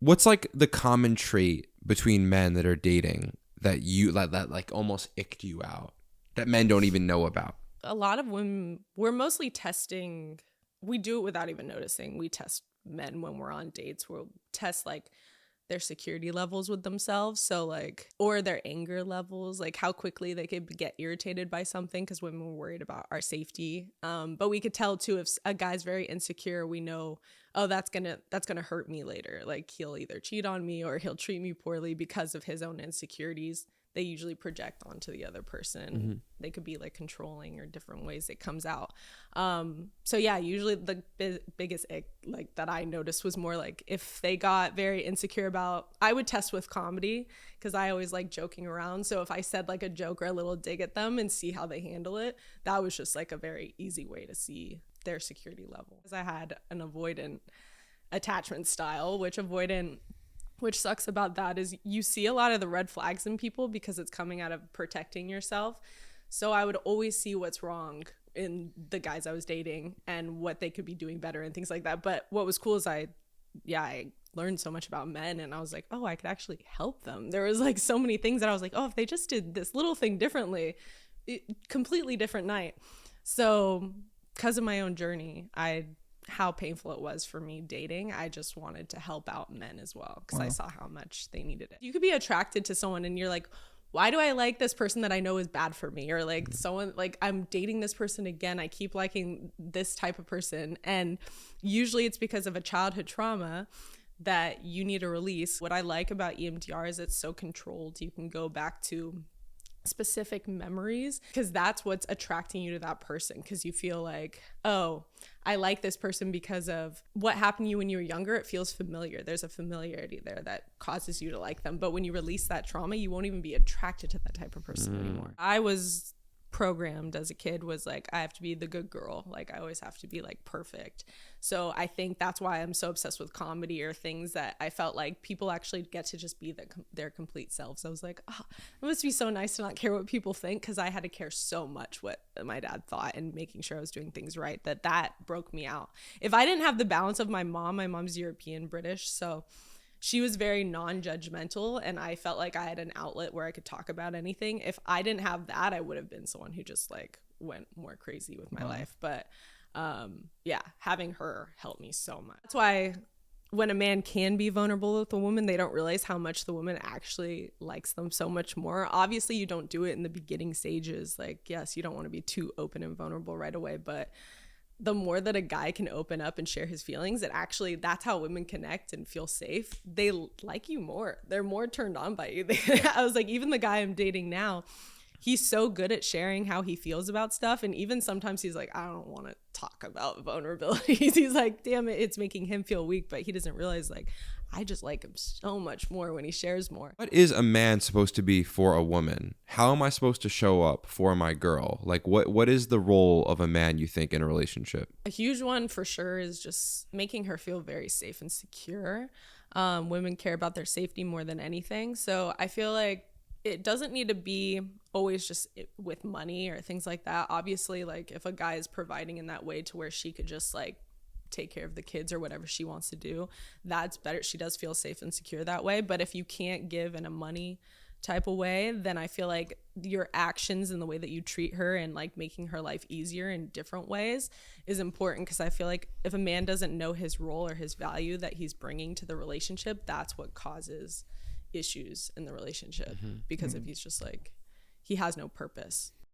What's like the common trait between men that are dating that you that like almost icked you out that men don't even know about? A lot of women, we're mostly testing. We do it without even noticing. We test men when we're on dates. We'll test like their security levels with themselves. So like, or their anger levels, like how quickly they could get irritated by something, because women were worried about our safety. But we could tell too, if a guy's very insecure, we know, oh, that's gonna hurt me later. Like he'll either cheat on me or he'll treat me poorly because of his own insecurities. They usually project onto the other person. Mm-hmm. They could be like controlling or different ways it comes out. So yeah, usually the biggest ick like that I noticed was more like if they got very insecure about, I would test with comedy because I always like joking around. So if I said like a joke or a little dig at them and see how they handle it, that was just like a very easy way to see their security level. Because I had an avoidant attachment style, which sucks about that is you see a lot of the red flags in people because it's coming out of protecting yourself. So I would always see what's wrong in the guys I was dating and what they could be doing better and things like that. But what was cool is I learned so much about men, and I was like, oh, I could actually help them. There was like so many things that I was like, oh, if they just did this little thing differently, completely different night. So because of my own journey, how painful it was for me dating, I just wanted to help out men as well because I saw how much they needed it. You could be attracted to someone and you're like, why do I like this person that I know is bad for me? Or like someone, like I'm dating this person again, I keep liking this type of person. And usually it's because of a childhood trauma that you need to release. What I like about EMDR is it's so controlled. You can go back to specific memories because that's what's attracting you to that person, because you feel like, oh, I like this person because of what happened to you when you were younger. It feels familiar. There's a familiarity there that causes you to like them. But when you release that trauma, you won't even be attracted to that type of person anymore. I was programmed as a kid was like, I have to be the good girl. Like I always have to be like perfect. So I think that's why I'm so obsessed with comedy or things that I felt like people actually get to just be their complete selves. I was like, oh, it must be so nice to not care what people think, because I had to care so much what my dad thought and making sure I was doing things right, that broke me out. If I didn't have the balance of my mom's European British, so she was very non-judgmental, and I felt like I had an outlet where I could talk about anything. If I didn't have that, I would have been someone who just like went more crazy with my life. But having her helped me so much. That's why when a man can be vulnerable with a woman, they don't realize how much the woman actually likes them so much more. Obviously, you don't do it in the beginning stages. Like, yes, you don't want to be too open and vulnerable right away, but the more that a guy can open up and share his feelings, that's how women connect and feel safe. They like you more. They're more turned on by you. I was like, even the guy I'm dating now, he's so good at sharing how he feels about stuff. And even sometimes he's like, I don't want to talk about vulnerabilities. He's like, damn it, it's making him feel weak. But he doesn't realize, like, I just like him so much more when he shares more. What is a man supposed to be for a woman? How am I supposed to show up for my girl? Like, what is the role of a man, you think, in a relationship? A huge one for sure is just making her feel very safe and secure. Women care about their safety more than anything. So I feel like it doesn't need to be always just with money or things like that. Obviously, like if a guy is providing in that way to where she could just like take care of the kids or whatever she wants to do, that's better. She does feel safe and secure that way. But if you can't give in a money type of way, then I feel like your actions and the way that you treat her and like making her life easier in different ways is important. Because I feel like if a man doesn't know his role or his value that he's bringing to the relationship, that's what causes issues in the relationship. Because if he's just like, he has no purpose,